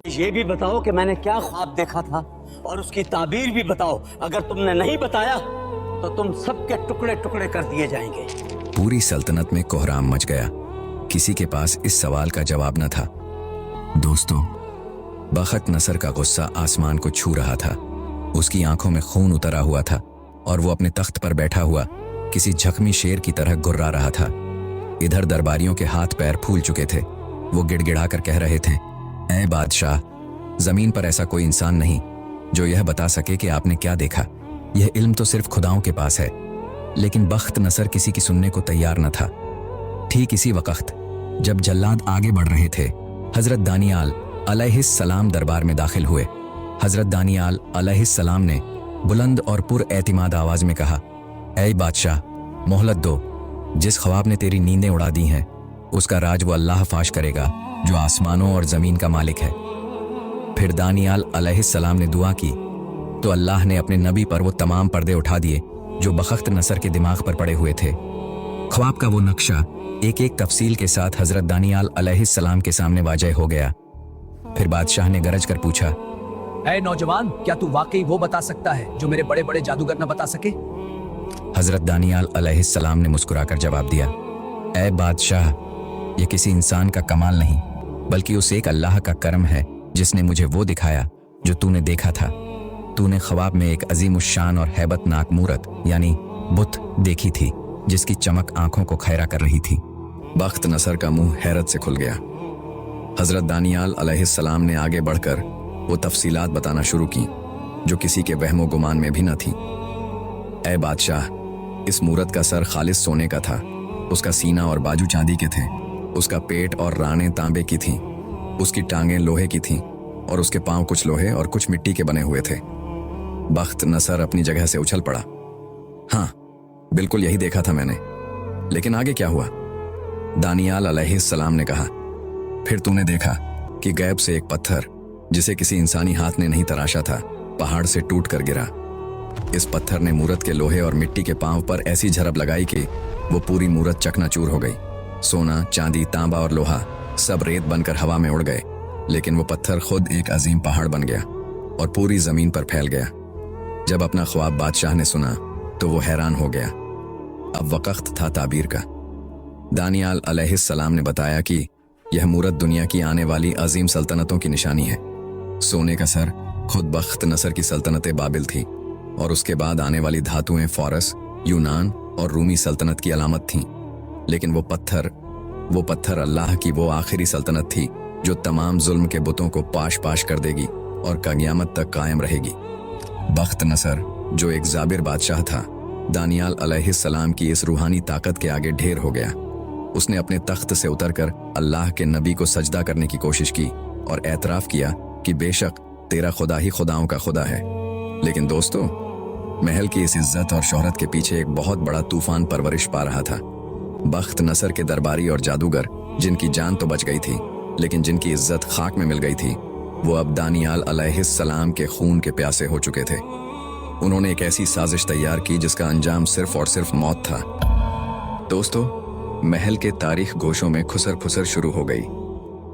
ये भी बताओ कि मैंने क्या ख्वाब देखा था और उसकी ताबीर भी बताओ। अगर तुमने नहीं बताया तो तुम सबके टुकड़े टुकड़े कर दिए जाएंगे। पूरी सल्तनत में कोहराम मच गया। किसी के पास इस सवाल का जवाब न था। दोस्तों, बख्त नसर का गुस्सा आसमान को छू रहा था। उसकी आंखों में खून उतरा हुआ था और वो अपने तख्त पर बैठा हुआ किसी जख्मी शेर की तरह गुर्रा रहा था। इधर दरबारियों के हाथ पैर फूल चुके थे। वो गिड़गिड़ाकर कह रहे थे, ऐ बादशाह, जमीन पर ऐसा कोई इंसान नहीं जो यह बता सके कि आपने क्या देखा। यह इल्म तो सिर्फ खुदाओं के पास है। लेकिन बख्त नसर किसी की सुनने को तैयार न था। ठीक इसी वक्त जब जल्लाद आगे बढ़ रहे थे, हजरत दानियाल अलैहिस्सलाम दरबार में दाखिल हुए। हजरत दानियाल अलैहिस्सलाम ने बुलंद और पुरएतिमाद आवाज में कहा, ऐ बादशाह, मोहलत दो। जिस ख्वाब ने तेरी नींदें उड़ा दी हैं, उसका राज वो अल्लाह फाश करेगा जो आसमानों और जमीन का मालिक है। फिर दानियाल अलैहिस्सलाम ने दुआ की तो अल्लाह ने अपने नबी पर वो तमाम पर्दे उठा दिए जो बख्त नसर के दिमाग पर पड़े हुए थे। ख्वाब का वो नक्शा एक एक तफसील के साथ हजरत दानियाल अलैहिस्सलाम के सामने वाजह हो गया। फिर बादशाह ने गरज कर पूछा, ऐ नौजवान, क्या तू वाकई वो बता सकता है जो मेरे बड़े बड़े जादूगर न बता सके? हजरत दानियाल अलैहिस्सलाम ने मुस्कुराकर जवाब दिया, ऐ बादशाह, ये किसी इंसान का कमाल नहीं बल्कि उस एक अल्लाह का करम है जिसने मुझे वो दिखाया जो तूने देखा था। तूने ख्वाब में एक अजीमुश्शान और हैबतनाक मूरत यानी बुत देखी थी जिसकी चमक आंखों को खैरा कर रही थी। बख्त नसर का मुंह हैरत से खुल गया। हजरत दानियाल अलैहिस्सलाम ने आगे बढ़कर वो तफसीलात बताना शुरू की जो किसी के वहमो गुमान में भी न थी। ऐ बादशाह, इस मूरत का सर खालिस सोने का था। उसका सीना और बाजू चांदी के थे। उसका पेट और रानें तांबे की थीं। उसकी टांगें लोहे की थीं और उसके पांव कुछ लोहे और कुछ मिट्टी के बने हुए थे। बख्त नसर अपनी जगह से उछल पड़ा। हाँ, बिल्कुल यही देखा था मैंने। लेकिन आगे क्या हुआ? दानियाल अलैहिस्सलाम ने कहा, फिर तूने देखा कि गैब से एक पत्थर जिसे किसी इंसानी हाथ ने नहीं तराशा था, पहाड़ से टूट कर गिरा। इस पत्थर ने मूरत के लोहे और मिट्टी के पांव पर ऐसी झरब लगाई कि वो पूरी मूरत चकनाचूर हो गई। सोना, चांदी, तांबा और लोहा सब रेत बनकर हवा में उड़ गए। लेकिन वो पत्थर खुद एक अजीम पहाड़ बन गया और पूरी जमीन पर फैल गया। जब अपना ख्वाब बादशाह ने सुना तो वो हैरान हो गया। अब वक्त था ताबीर का। दानियाल अलैहिस्सलाम ने बताया कि यह मूरत दुनिया की आने वाली अजीम सल्तनतों की निशानी है। सोने का सर खुद बख्त नसर की सल्तनत बाबिल थी और उसके बाद आने वाली धातुएं फारस, यूनान और रूमी सल्तनत की अलामत थीं। लेकिन वो पत्थर अल्लाह की वो आखिरी सल्तनत थी जो तमाम जुल्म के बुतों को पाश पाश कर देगी और क़यामत तक कायम रहेगी। बख्त नसर जो एक जाबिर बादशाह था, दानियाल अलैहिस्सलाम की इस रूहानी ताकत के आगे ढेर हो गया। उसने अपने तख्त से उतरकर अल्लाह के नबी को सजदा करने की कोशिश की और एतराफ़ किया कि बेशक तेरा खुदा ही खुदाओं का खुदा है। लेकिन दोस्तों, महल की इस इज्जत और शोहरत के पीछे एक बहुत बड़ा तूफान परवरिश पा रहा था। बख्त नसर के दरबारी और जादूगर जिनकी जान तो बच गई थी लेकिन जिनकी इज्जत खाक में मिल गई थी, वो अब दानियाल अलैहिस्सलाम के खून के प्यासे हो चुके थे। उन्होंने एक ऐसी साजिश तैयार की जिसका अंजाम सिर्फ और सिर्फ मौत था। दोस्तों, महल के तारीख गोशों में खुसर फुसर शुरू हो गई।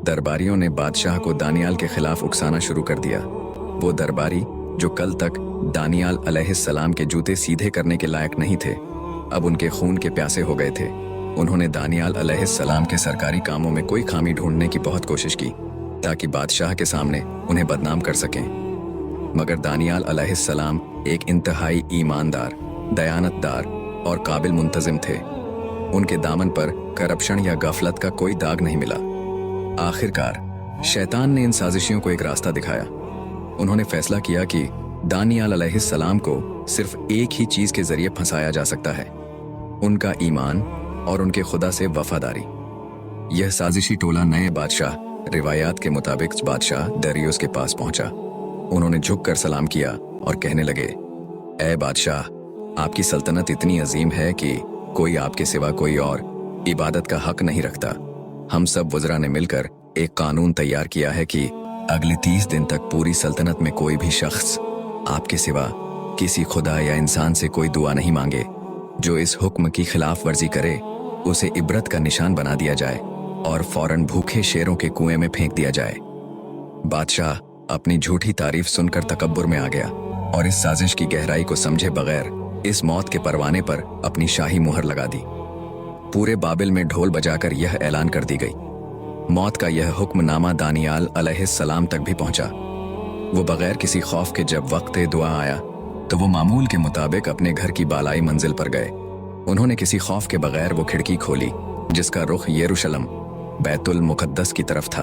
दरबारियों ने बादशाह को दानियाल के खिलाफ उकसाना शुरू कर दिया। वो दरबारी जो कल तक दानियाल अलैहिस्सलाम के जूते सीधे करने के लायक नहीं थे, अब उनके खून के प्यासे हो गए थे। उन्होंने दानियाल अलैहिस्सलाम के सरकारी कामों में कोई खामी ढूंढने की बहुत कोशिश की ताकि बादशाह के सामने उन्हें बदनाम कर सकें। मगर दानियाल अलैहिस्सलाम एक इंतहाई ईमानदार, दयानतदार और काबिल मुंतजिम थे। उनके दामन पर करप्शन या गफलत का कोई दाग नहीं मिला। आखिरकार शैतान ने इन साजिशियों को एक रास्ता दिखाया। उन्होंने फैसला किया कि दानियाल अलैहिस्सलाम को सिर्फ एक ही चीज के जरिए फंसाया जा सकता है, उनका ईमान और उनके खुदा से वफादारी। यह साजिशी टोला नए बादशाह, रिवायात के मुताबिक बादशाह दरियुस के पास पहुंचा। उन्होंने झुककर सलाम किया और कहने लगे, ऐ बादशाह, आपकी सल्तनत इतनी अजीम है कि कोई आपके सिवा कोई और इबादत का हक नहीं रखता। हम सब वज़रा ने मिलकर एक कानून तैयार किया है कि अगले 30 दिन तक पूरी सल्तनत में कोई भी शख्स आपके सिवा किसी खुदा या इंसान से कोई दुआ नहीं मांगे। जो इस हुक्म की खिलाफ वर्जी करे उसे इबरत का निशान बना दिया जाए और फौरन भूखे शेरों के कुएं में फेंक दिया जाए। बादशाह अपनी झूठी तारीफ सुनकर तकब्बुर में आ गया और इस साजिश की गहराई को समझे बगैर इस मौत के परवाने पर अपनी शाही मुहर लगा दी। पूरे बाबिल में ढोल बजाकर यह ऐलान कर दी गई। मौत का यह हुक्मनामा दानियाल अलैहिस्सलाम तक भी पहुंचा। वो बगैर किसी खौफ के जब वक्त दुआ आया तो वो मामूल के मुताबिक अपने घर की बालाई मंजिल पर गए। उन्होंने किसी खौफ के बगैर वो खिड़की खोली जिसका रुख यरूशलम बैतुल मुकद्दस की तरफ था,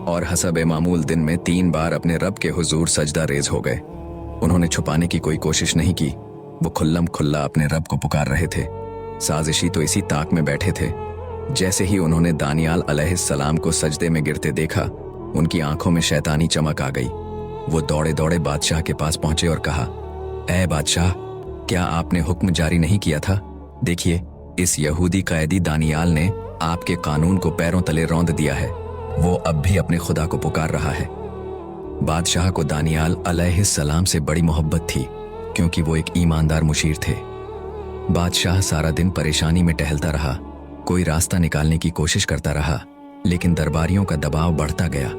और हसब मामूल दिन में 3 बार अपने रब के हुजूर सजदा रेज हो गए। उन्होंने छुपाने की कोई कोशिश नहीं की, वो खुल्लम खुल्ला अपने रब को पुकार रहे थे। साजिशी तो इसी ताक में बैठे थे। जैसे ही उन्होंने दानियाल अलैहिस्सलाम को सजदे में गिरते देखा, उनकी आंखों में शैतानी चमक आ गई। वो दौड़े दौड़े बादशाह के पास पहुंचे और कहा, ऐ बादशाह, क्या आपने हुक्म जारी नहीं किया था? देखिए, इस यहूदी कैदी दानियाल ने आपके कानून को पैरों तले रौंद दिया है। वो अब भी अपने खुदा को पुकार रहा है। बादशाह को दानियाल अलैहिस्सलाम से बड़ी मोहब्बत थी, क्योंकि वो एक ईमानदार मुशीर थे। बादशाह सारा दिन परेशानी में टहलता रहा, कोई रास्ता निकालने की कोशिश करता रहा, लेकिन दरबारियों का दबाव बढ़ता गया।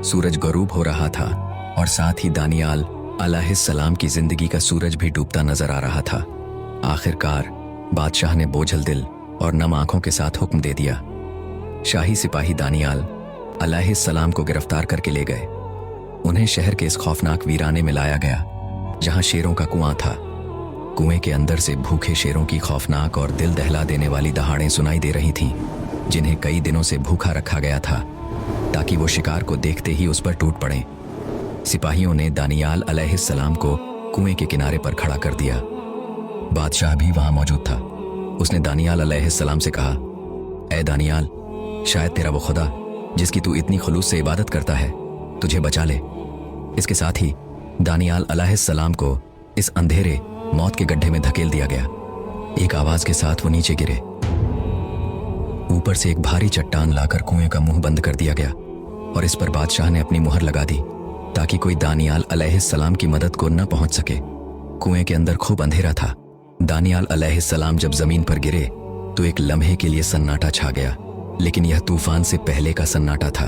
सूरज गरूब हो रहा था और साथ ही दानियाल अलैहिस्सलाम की जिंदगी का सूरज भी डूबता नजर आ रहा था। आखिरकार बादशाह ने बोझल दिल और नम आंखों के साथ हुक्म दे दिया। शाही सिपाही दानियाल अलैहिस्सलाम को गिरफ्तार करके ले गए। उन्हें शहर के इस खौफनाक वीराने में लाया गया जहां शेरों का कुआं था। कुएं के अंदर से भूखे शेरों की खौफनाक और दिल दहला देने वाली दहाड़ें सुनाई दे रही थीं, जिन्हें कई दिनों से भूखा रखा गया था ताकि वो शिकार को देखते ही उस पर टूट पड़ें। सिपाहियों ने दानियाल अलैहिस्सलाम को कुएं के किनारे पर खड़ा कर दिया। बादशाह भी वहां मौजूद था। उसने दानियाल अलैहिस्सलाम से कहा, ऐ दानियाल, शायद तेरा वो खुदा जिसकी तू इतनी खुलूस से इबादत करता है तुझे बचा ले। इसके साथ ही दानियाल अलैहिस्सलाम को इस अंधेरे मौत के गड्ढे में धकेल दिया गया। एक आवाज के साथ वो नीचे गिरे। ऊपर से एक भारी चट्टान लाकर कुएं का मुंह बंद कर दिया गया और इस पर बादशाह ने अपनी मुहर लगा दी ताकि कोई दानियाल अलैहिस्सलाम की मदद को न पहुंच सके। कुएं के अंदर खूब अंधेरा था। दानियाल अलैहिस्सलाम जब जमीन पर गिरे तो एक लम्हे के लिए सन्नाटा छा गया, लेकिन यह तूफान से पहले का सन्नाटा था।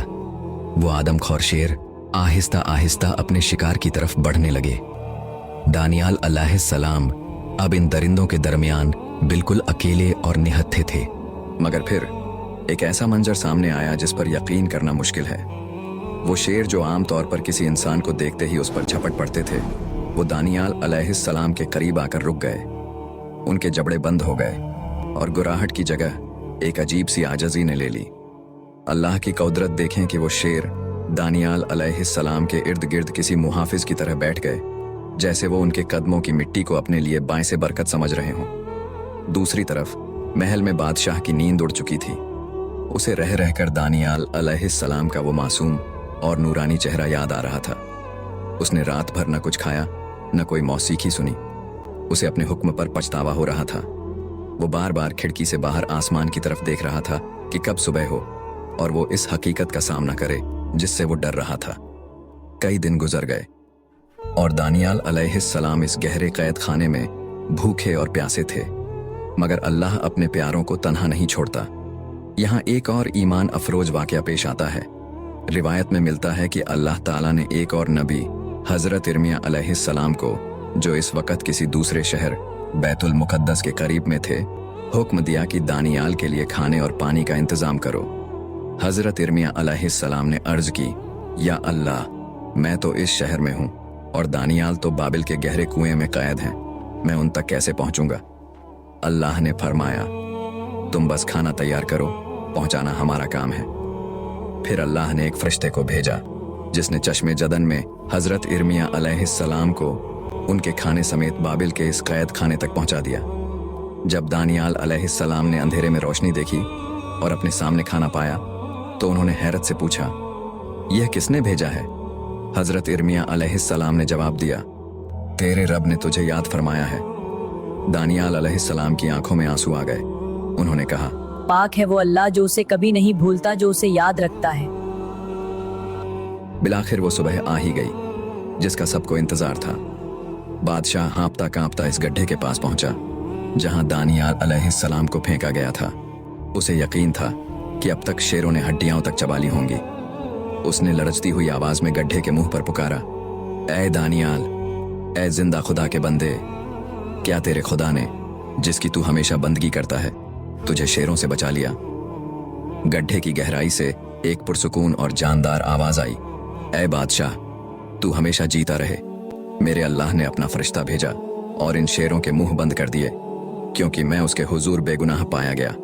वो आदमखोर शेर आहिस्ता आहिस्ता अपने शिकार की तरफ बढ़ने लगे। दानियाल अलैहिस्सलाम अब इन दरिंदों के दरमियान बिल्कुल अकेले और निहत्थे थे। मगर फिर एक ऐसा मंजर सामने आया जिस पर यकीन करना मुश्किल है। वो शेर जो आम तौर पर किसी इंसान को देखते ही उस पर झपट पड़ते थे, वो दानियाल अलैहिस्सलाम के करीब आकर रुक गए। उनके जबड़े बंद हो गए और गुराहट की जगह एक अजीब सी आजजी ने ले ली। अल्लाह की कुदरत देखें कि वो शेर दानियाल अलैहिस्सलाम के इर्द गिर्द किसी मुहाफिज की तरह बैठ गए, जैसे वो उनके कदमों की मिट्टी को अपने लिए बाएं से बरकत समझ रहे हों। दूसरी तरफ महल में बादशाह की नींद उड़ चुकी थी। उसे रह रहकर दानियाल अलैहिस्सलाम का वो मासूम और नूरानी चेहरा याद आ रहा था। उसने रात भर न कुछ खाया न कोई मौसीकी सुनी। उसे अपने हुक्म पर पछतावा हो रहा था। वो बार बार खिड़की से बाहर आसमान की तरफ देख रहा था कि कब सुबह हो और वो इस हकीकत का सामना करे जिससे वो डर रहा था। कई दिन गुजर गए और दानियाल अलैहिस्सलाम इस गहरे कैद खाने में भूखे और प्यासे थे, मगर अल्लाह अपने प्यारों को तन्हा नहीं छोड़ता। यहाँ एक और ईमान अफरोज वाकया पेश आता है। रिवायत में मिलता है कि अल्लाह ताला ने एक और नबी हजरत इर्मिया अलैहिस्सलाम को, जो इस वक्त किसी दूसरे शहर बैतुल मुकद्दस के करीब में थे, हुक्म दिया कि दानियाल के लिए खाने और पानी का इंतजाम करो। हजरत इर्मिया अलैहिस्सलाम ने अर्ज की, या अल्लाह, मैं तो इस शहर में हूँ और दानियाल तो बाबिल के गहरे कुएं में कैद हैं, मैं उन तक कैसे पहुंचूंगा? अल्लाह ने फरमाया, तुम बस खाना तैयार करो, पहुंचाना हमारा काम है। फिर अल्लाह ने एक फरिश्ते को भेजा जिसने चश्मे जदन में हजरत इर्मिया अलैहिस्सलाम को उनके खाने समेत बाबिल के इस कैद खाने तक पहुंचा दिया। जब दानियाल अलैहिस्सलाम ने अंधेरे में रोशनी देखी और अपने सामने खाना पाया तो उन्होंने हैरत से पूछा, यह किसने भेजा है? हजरत इर्मिया अलैहिस्सलाम ने जवाब दिया, तेरे रब ने तुझे याद फरमाया है। दानियाल अलैहिस्सलाम की आंखों में आंसू आ गए। उन्होंने कहा, पाक है वो अल्लाह जो उसे कभी नहीं भूलता, जो उसे याद रखता है। बिलाखिर वो सुबह आ ही गई जिसका सबको इंतजार था। बादशाह हाँपता कांपता इस गड्ढे के पास पहुंचा जहां दानियाल अलैहिस्सलाम को फेंका गया था। उसे यकीन था कि अब तक शेरों ने हड्डियां तक चबा ली होंगी। उसने लरजती हुई आवाज में गड्ढे के मुंह पर पुकारा, ए दानियाल, ए जिंदा खुदा के बंदे, क्या तेरे खुदा ने, जिसकी तू हमेशा बंदगी करता है, तुझे शेरों से बचा लिया? गड्ढे की गहराई से एक पुरसुकून और जानदार आवाज आई, ए बादशाह, तू हमेशा जीता रहे। मेरे अल्लाह ने अपना फरिश्ता भेजा और इन शेरों के मुंह बंद कर दिए, क्योंकि मैं उसके हुजूर बेगुनाह पाया गया।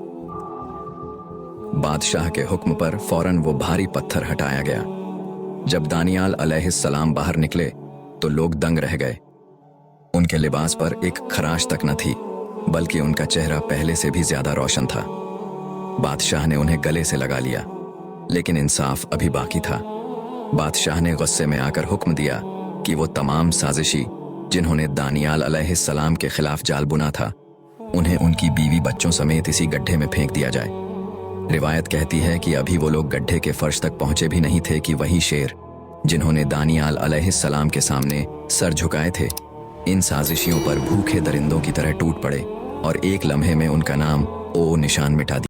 बादशाह के हुक्म पर फौरन वो भारी पत्थर हटाया गया। जब दानियाल अलैहिस्सलाम बाहर निकले तो लोग दंग रह गए। उनके लिबास पर एक खराश तक न थी, बल्कि उनका चेहरा पहले से भी ज्यादा रोशन था। बादशाह ने उन्हें गले से लगा लिया, लेकिन इंसाफ अभी बाकी था। बादशाह ने गुस्से में आकर हुक्म दिया कि वो तमाम साजिशी जिन्होंने दानियाल अलैहिस्सलाम के खिलाफ जाल बुना था, उन्हें उनकी बीवी बच्चों समेत इसी गड्ढे में फेंक दिया जाए। रिवायत कहती है कि अभी वो लोग गड्ढे के फर्श तक पहुंचे भी नहीं थे कि वही शेर, जिन्होंने दानियाल अलैहिस्सलाम के सामने सर झुकाए थे, इन साजिशियों पर भूखे दरिंदों की तरह टूट पड़े और एक लम्हे में उनका नाम ओ निशान मिटा दिया।